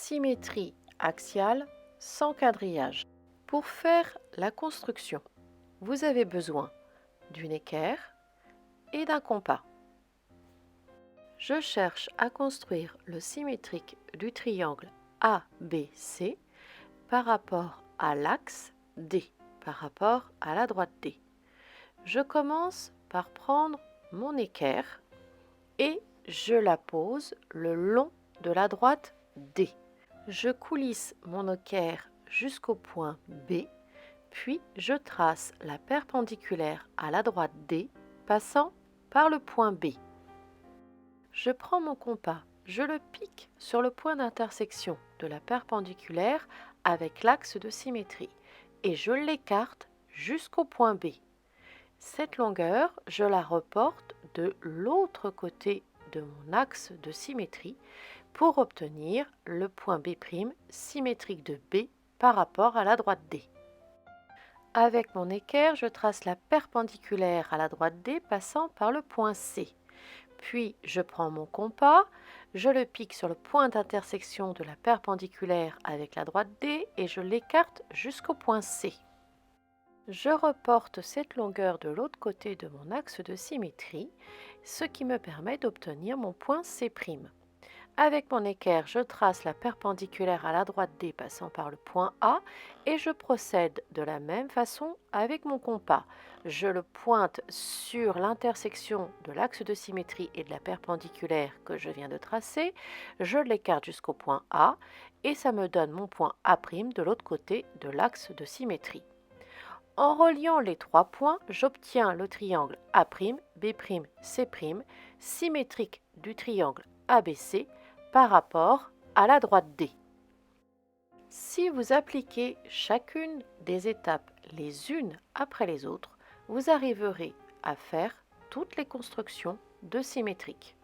Symétrie axiale sans quadrillage. Pour faire la construction, vous avez besoin d'une équerre et d'un compas. Je cherche à construire le symétrique du triangle ABC par rapport à l'axe D, par rapport à la droite D. Je commence par prendre mon équerre et je la pose le long de la droite D. Je coulisse mon équerre jusqu'au point B, puis je trace la perpendiculaire à la droite D, passant par le point B. Je prends mon compas, je le pique sur le point d'intersection de la perpendiculaire avec l'axe de symétrie et je l'écarte jusqu'au point B. Cette longueur, je la reporte de l'autre côté de mon axe de symétrie pour obtenir le point B' symétrique de B par rapport à la droite D. Avec mon équerre, je trace la perpendiculaire à la droite D passant par le point C. Puis je prends mon compas, je le pique sur le point d'intersection de la perpendiculaire avec la droite D et je l'écarte jusqu'au point C. Je reporte cette longueur de l'autre côté de mon axe de symétrie, ce qui me permet d'obtenir mon point C'. Avec mon équerre, je trace la perpendiculaire à la droite D passant par le point A et je procède de la même façon avec mon compas. Je le pointe sur l'intersection de l'axe de symétrie et de la perpendiculaire que je viens de tracer, je l'écarte jusqu'au point A et ça me donne mon point A' de l'autre côté de l'axe de symétrie. En reliant les trois points, j'obtiens le triangle A', B', C', symétrique du triangle ABC par rapport à la droite D. Si vous appliquez chacune des étapes les unes après les autres, vous arriverez à faire toutes les constructions de symétriques.